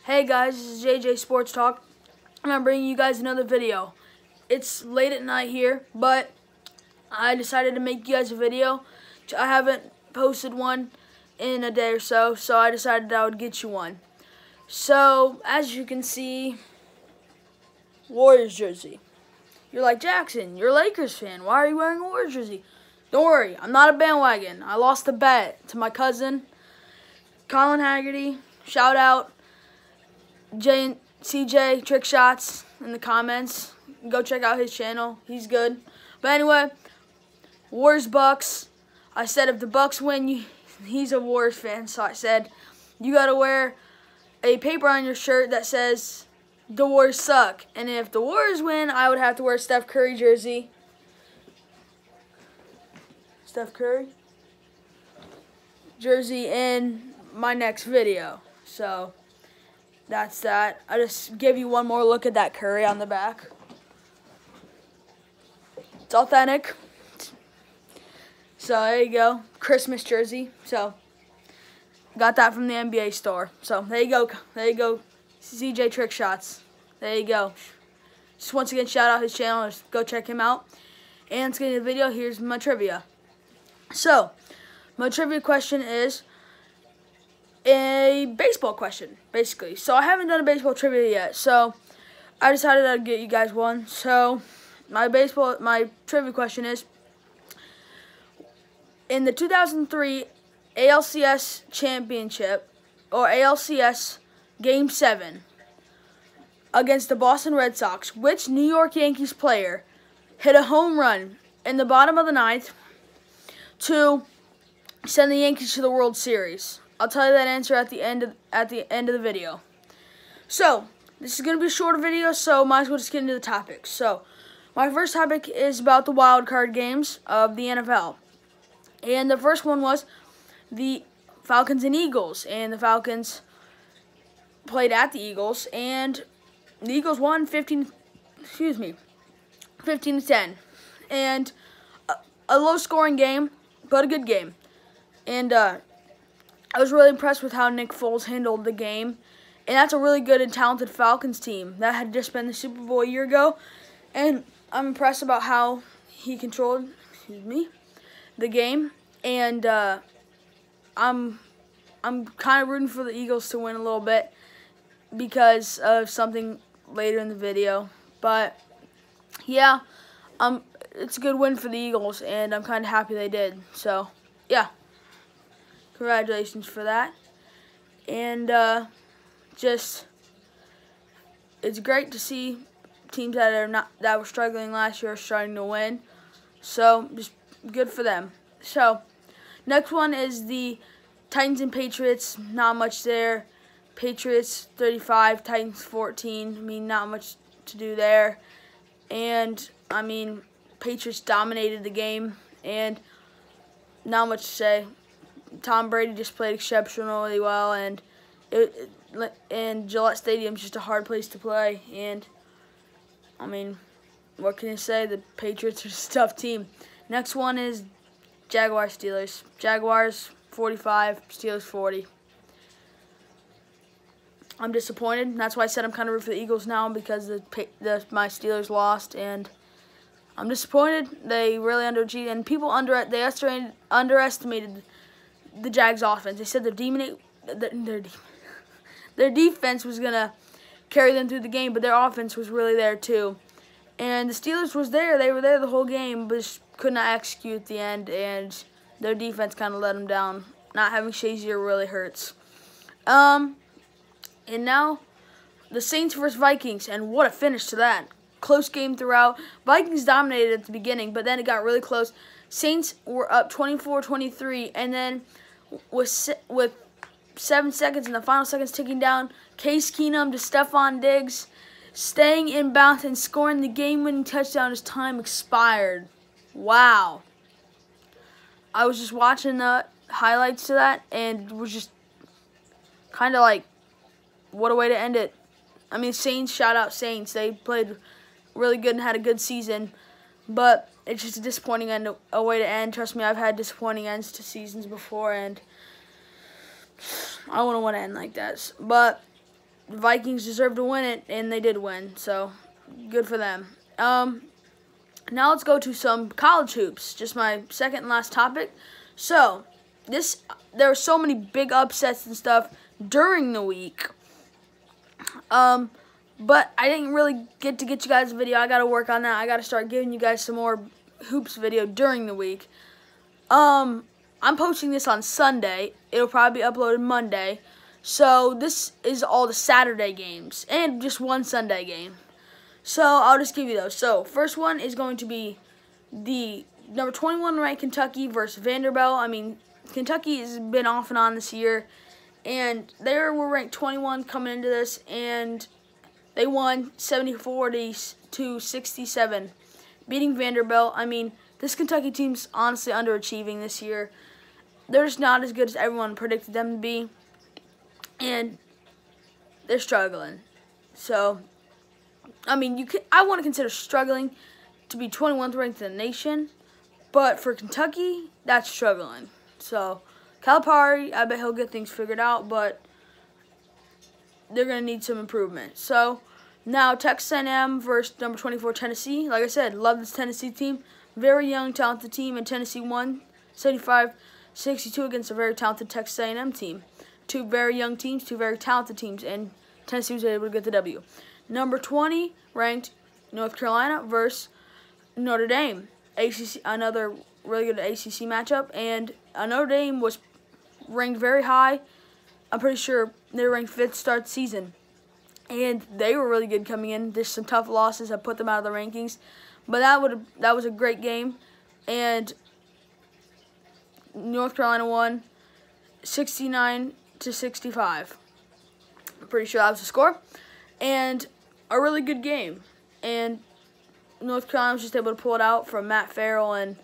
Hey guys, this is JJ Sports Talk, and I'm bringing you guys another video. It's late at night here, but I decided to make you guys a video. I haven't posted one in a day or so, so I decided I would get you one. So, as you can see, Warriors jersey. You're like, Jackson, you're a Lakers fan. Why are you wearing a Warriors jersey? Don't worry, I'm not a bandwagon. I lost a bet to my cousin, Colin Haggerty. Shout out. CJ Trick Shots in the comments. Go check out his channel. He's good. But anyway, Warriors Bucks. I said if the Bucks win, he's a Warriors fan, so I said you gotta wear a paper on your shirt that says the Warriors suck. And if the Warriors win, I would have to wear a Steph Curry jersey. Steph Curry jersey in my next video. So that's that. I just give you one more look at that Curry on the back. It's authentic. So there you go. Christmas jersey. So got that from the NBA store. So there you go. There you go. CJ Trick Shots. There you go. Just once again, shout out his channel. Just go check him out. And let's get into the video. Here's my trivia. So my trivia question is a baseball question, basically. So I haven't done a baseball trivia yet, so I decided I'd get you guys one. So my trivia question is, in the 2003 ALCS Championship, or ALCS Game 7, against the Boston Red Sox, which New York Yankees player hit a home run in the bottom of the ninth to send the Yankees to the World Series? I'll tell you that answer at the end of the video. So this is gonna be a shorter video, so might as well just get into the topics. So my first topic is about the wild card games of the NFL, and the first one was the Falcons and Eagles, and the Falcons played at the Eagles, and the Eagles won 15 to 10, and a low-scoring game, but a good game, and I was really impressed with how Nick Foles handled the game. And that's a really good and talented Falcons team that had just been the Super Bowl a year ago. And I'm impressed about how he controlled the game. And I'm kind of rooting for the Eagles to win a little bit because of something later in the video. But yeah, it's a good win for the Eagles, and I'm kind of happy they did. So yeah. Congratulations for that. And it's great to see teams that were struggling last year are starting to win. So just good for them. So next one is the Titans and Patriots. Not much there. Patriots 35, Titans 14. I mean, not much to do there. And I mean, Patriots dominated the game, and not much to say. Tom Brady just played exceptionally well, and Gillette Stadium's just a hard place to play. And I mean, what can you say? The Patriots are a tough team. Next one is Jaguars Steelers. Jaguars 45, Steelers 40. I'm disappointed. That's why I said I'm kind of rooting for the Eagles now, because my Steelers lost, and I'm disappointed. They really underachieved, and people underestimated the Jags offense. They said their defense was gonna carry them through the game, but their offense was really there too. And the Steelers was there. They were there the whole game, but just could not execute at the end, and their defense kind of let them down. Not having Shazier really hurts. And now the Saints versus Vikings, and what a finish to that. Close game throughout. Vikings dominated at the beginning, but then it got really close. Saints were up 24-23, and then with 7 seconds and the final seconds ticking down, Case Keenum to Stephon Diggs, staying in bounds and scoring the game-winning touchdown as time expired. Wow. I was just watching the highlights to that, and was just kind of like, what a way to end it. I mean, Saints, shout out Saints. They played really good and had a good season, but it's just a disappointing a way to end. Trust me, I've had disappointing ends to seasons before, and I wouldn't want to end like that. But the Vikings deserve to win it, and they did win. So good for them. Now let's go to some college hoops. Just my second and last topic. So there are so many big upsets and stuff during the week. But I didn't really get you guys a video. I got to work on that. I got to start giving you guys some more hoops video during the week. I'm posting this on Sunday. It'll probably be uploaded Monday. So this is all the Saturday games and just one Sunday game. So I'll just give you those. So first one is going to be the number 21 ranked Kentucky versus Vanderbilt. I mean, Kentucky has been off and on this year, and they were ranked 21 coming into this, and they won 74-67, beating Vanderbilt. I mean, this Kentucky team's honestly underachieving this year. They're just not as good as everyone predicted them to be, and they're struggling. So, I mean, I want to consider struggling to be 21th ranked in the nation, but for Kentucky, that's struggling. So, Calipari, I bet he'll get things figured out, but they're going to need some improvement. So, now Texas A&M versus number 24 Tennessee. Like I said, love this Tennessee team. Very young, talented team, and Tennessee won 75-62 against a very talented Texas A&M team. Two very young teams, two very talented teams, and Tennessee was able to get the W. Number 20 ranked North Carolina versus Notre Dame. ACC, another really good ACC matchup, and Notre Dame was ranked very high. I'm pretty sure they were ranked 5th start season, and they were really good coming in. There's some tough losses that put them out of the rankings, but that was a great game, and North Carolina won 69-65. I'm pretty sure that was the score, and a really good game. And North Carolina was just able to pull it out from Matt Farrell and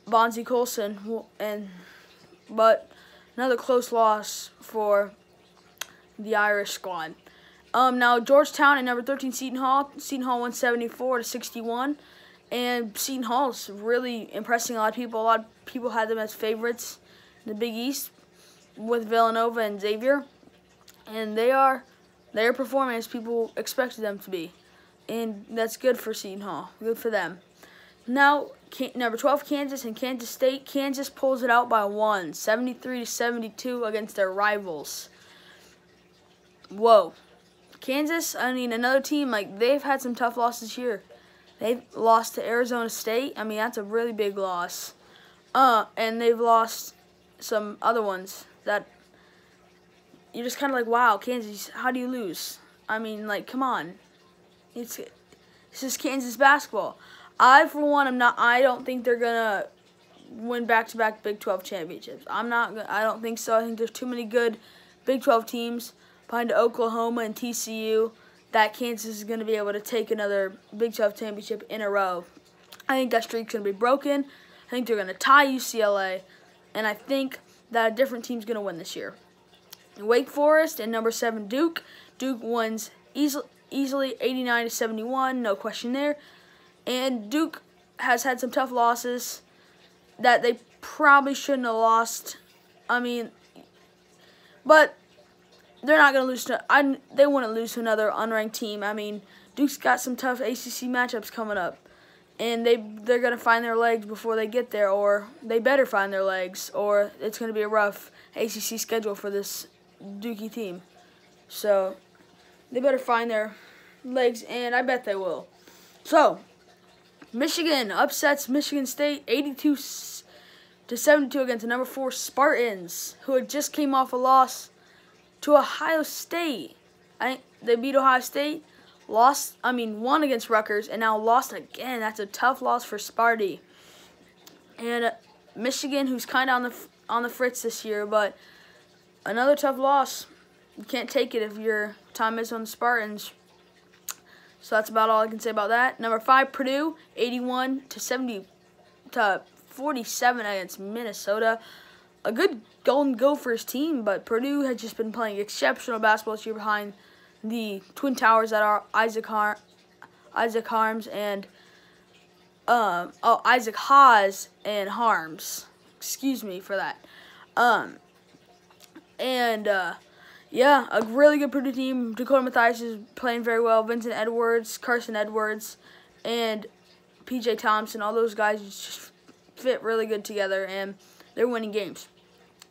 Bonzie Colson, but another close loss for the Irish squad. Now Georgetown at number 13 Seton Hall. Seton Hall won 74-61, and Seton Hall is really impressing a lot of people. A lot of people had them as favorites in the Big East with Villanova and Xavier, and they are performing as people expected them to be, and that's good for Seton Hall. Good for them. Now, number 12, Kansas and Kansas State. Kansas pulls it out by 1, 73-72 against their rivals. Whoa. Kansas, I mean, another team, like, they've had some tough losses here. They've lost to Arizona State. I mean, that's a really big loss. And they've lost some other ones that you're just kind of like, wow, Kansas, how do you lose? I mean, like, come on. This is Kansas basketball. I, for one, I don't think they're gonna win back-to-back Big 12 championships. I don't think so. I think there's too many good Big 12 teams behind Oklahoma and TCU that Kansas is gonna be able to take another Big 12 championship in a row. I think that streak's gonna be broken. I think they're gonna tie UCLA, and I think that a different team's gonna win this year. Wake Forest and number 7 Duke. Duke wins easily 89-71, no question there. And Duke has had some tough losses that they probably shouldn't have lost. I mean, but they're not going to lose to, they wouldn't lose to another unranked team. I mean, Duke's got some tough ACC matchups coming up, and they're going to find their legs before they get there, or they better find their legs, or it's going to be a rough ACC schedule for this Dookie team. So they better find their legs, and I bet they will. So Michigan upsets Michigan State 82-72 against the number 4 Spartans, who had just came off a loss to Ohio State. They beat Ohio State, won against Rutgers, and now lost again. That's a tough loss for Sparty. And Michigan, who's kind of on the fritz this year, but another tough loss. You can't take it if your time is on the Spartans. So that's about all I can say about that. Number 5, Purdue, 81-47 against Minnesota. A good Golden Gophers team, but Purdue has just been playing exceptional basketball this year behind the Twin Towers that are Isaac Harms and Isaac Haas and Harms. Excuse me for that. yeah, a really good Purdue team. Dakota Mathias is playing very well. Vincent Edwards, Carson Edwards, and P.J. Thompson, all those guys just fit really good together, and they're winning games.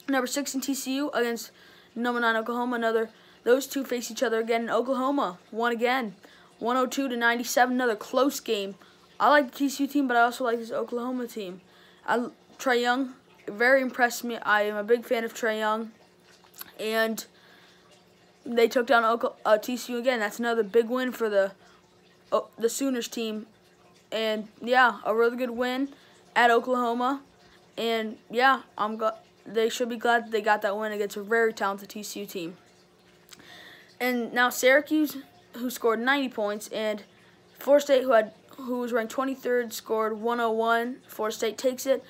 Number 6 in TCU against number 9 Oklahoma. Those two face each other again, and Oklahoma won again, 102-97. Another close game. I like the TCU team, but I also like this Oklahoma team. Trae Young very impressed me. I am a big fan of Trae Young, and they took down TCU again. That's another big win for the Sooners team, and yeah, a really good win at Oklahoma. And yeah, they should be glad that they got that win against a very talented TCU team. And now Syracuse, who scored 90 points, and Florida State, who was ranked 23rd, scored 101. Florida State takes it.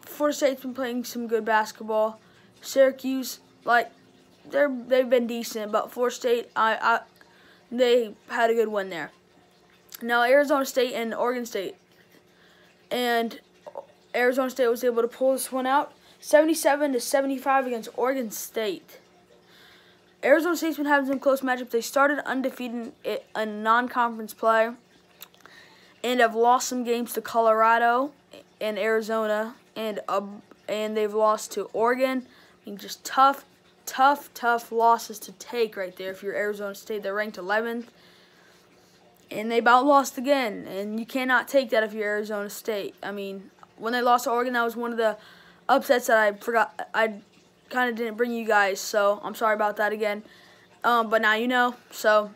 Florida State's been playing some good basketball. Syracuse, they've been decent, but Florida State, they had a good win there. Now Arizona State and Oregon State, and Arizona State was able to pull this one out, 77-75 against Oregon State. Arizona State's been having some close matchups. They started undefeated in non-conference play and have lost some games to Colorado and Arizona, and they've lost to Oregon. I mean, just tough losses to take right there if you're Arizona State. They're ranked 11th, and they about lost again, and you cannot take that if you're Arizona State. I mean, when they lost to Oregon, that was one of the upsets that I forgot. I kind of didn't bring you guys, so I'm sorry about that again. But now you know, so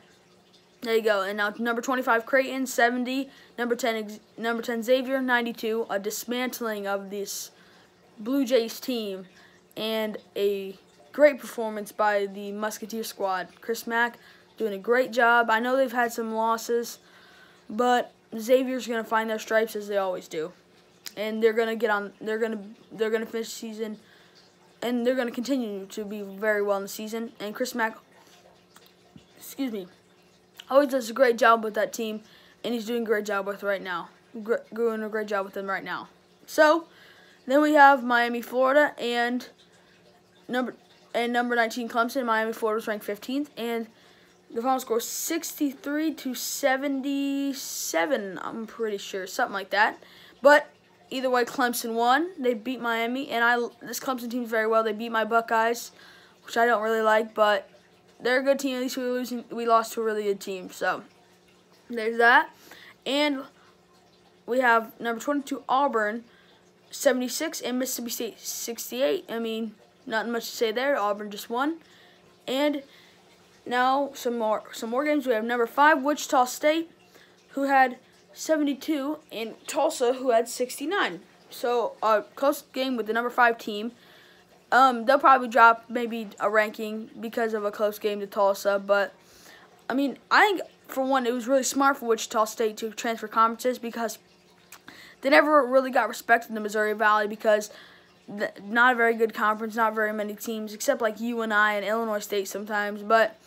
there you go. And now number 25 Creighton, 70. Number 10 Xavier, 92. A dismantling of this Blue Jays team, and a great performance by the Musketeer squad. Chris Mack doing a great job. I know they've had some losses, but Xavier's going to find their stripes as they always do, and they're going to get on. They're going to finish the season, and they're going to continue to be very well in the season. And Chris Mack, always does a great job with that team, and he's doing a great job with right now. Doing a great job with them right now. So then we have Miami, Florida, and number 19 Clemson. Miami, Florida was ranked 15th, and the final score 63-77. I'm pretty sure, something like that. But either way, Clemson won. They beat Miami, and this Clemson team is very well. They beat my Buckeyes, which I don't really like, but they're a good team. At least we lost to a really good team. So there's that. And we have number 22 Auburn, 76, and Mississippi State 68. I mean, not much to say there. Auburn just won. And now some more games. We have number 5 Wichita State, who had 72, and Tulsa, who had 69. So a close game with the number 5 team. They'll probably drop maybe a ranking because of a close game to Tulsa, but I mean, I think for one, it was really smart for Wichita State to transfer conferences because they never really got respect in the Missouri Valley because not a very good conference, not very many teams, except like UNI and Illinois State sometimes. But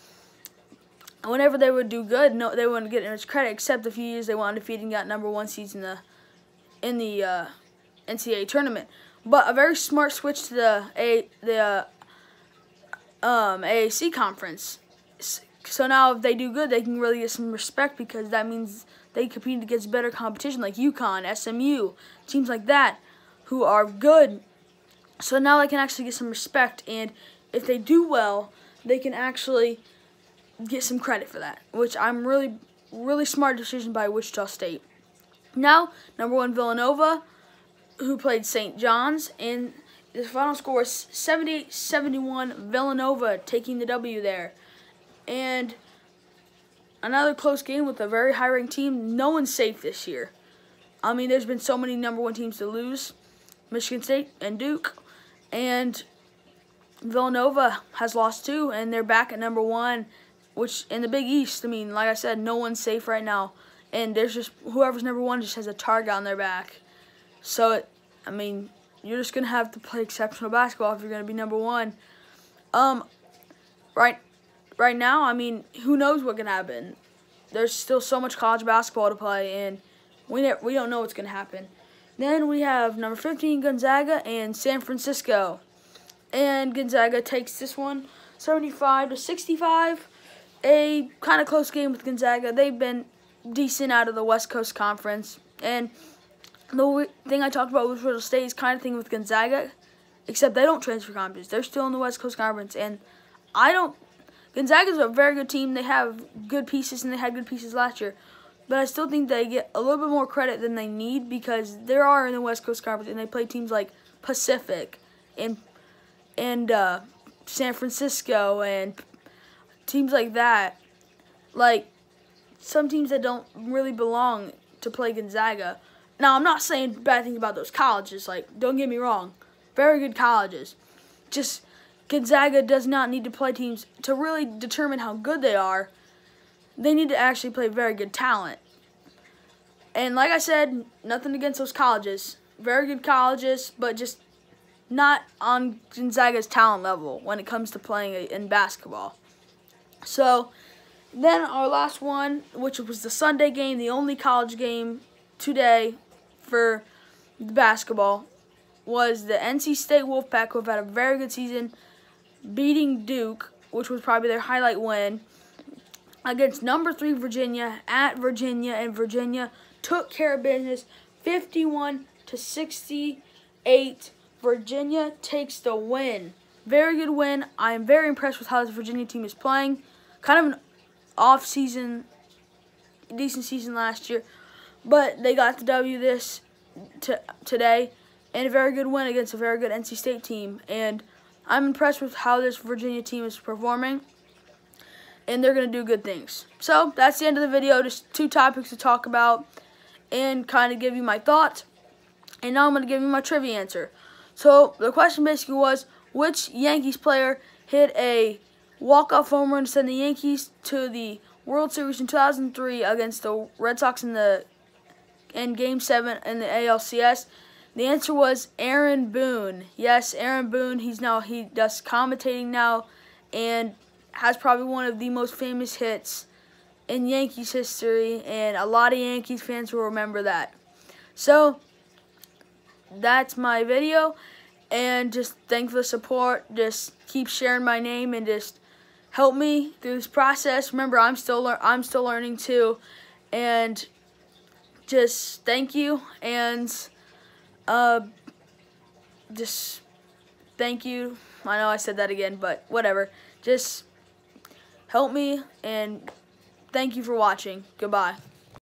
whenever they would do good, no, they wouldn't get much credit, except a few years they went undefeated and got number 1 seeds in the NCAA tournament. But a very smart switch to the AAC conference. So now if they do good, they can really get some respect because that means they compete against better competition like UConn, SMU, teams like that who are good. So now they can actually get some respect, and if they do well, they can actually get some credit for that, which I'm really smart decision by Wichita State. Now, number 1 Villanova, who played St. John's, and the final score is 78-71, Villanova taking the W there. And another close game with a very high-ranked team. No one's safe this year. I mean, there's been so many number 1 teams to lose. Michigan State and Duke. And Villanova has lost 2, and they're back at number 1, which in the Big East, I mean, like I said, no one's safe right now. And there's just, whoever's number 1 just has a target on their back. So, I mean, you're just going to have to play exceptional basketball if you're going to be number 1. Right now, I mean, who knows what can happen. There's still so much college basketball to play, and we don't know what's going to happen. Then we have number 15 Gonzaga and San Francisco. And Gonzaga takes this one 75-65. A kind of close game with Gonzaga. They've been decent out of the West Coast Conference. And the thing I talked about with Florida State is kind of thing with Gonzaga, except they don't transfer conference. They're still in the West Coast Conference. And Gonzaga's a very good team. They have good pieces, and they had good pieces last year. But I still think they get a little bit more credit than they need because they are in the West Coast Conference, and they play teams like Pacific and San Francisco and teams like that. Like some teams that don't really belong to play Gonzaga. Now, I'm not saying bad things about those colleges. Like, don't get me wrong. Very good colleges. Just Gonzaga does not need to play teams to really determine how good they are. They need to actually play very good talent. And like I said, nothing against those colleges. Very good colleges, but just not on Gonzaga's talent level when it comes to playing in basketball. So, then our last one, which was the Sunday game, the only college game today for basketball, was the NC State Wolfpack, who have had a very good season, beating Duke, which was probably their highlight win, against number 3 Virginia at Virginia, and Virginia took care of business 51-68. Virginia takes the win. Very good win. I am very impressed with how this Virginia team is playing. Kind of an off-season, decent season last year, but they got the W today, and a very good win against a very good NC State team. And I'm impressed with how this Virginia team is performing, and they're going to do good things. So that's the end of the video. Just 2 topics to talk about and kind of give you my thoughts. And now I'm going to give you my trivia answer. So the question basically was, which Yankees player hit a walk-off home run to send the Yankees to the World Series in 2003 against the Red Sox in Game 7 in the ALCS? The answer was Aaron Boone. Yes, Aaron Boone. He does commentating now and has probably one of the most famous hits in Yankees history, and a lot of Yankees fans will remember that. So that's my video, and just thank for the support. Just keep sharing my name and just help me through this process. Remember, I'm still learning too, and just thank you, and just thank you. I know I said that again, but whatever. Just help me, and thank you for watching. Goodbye.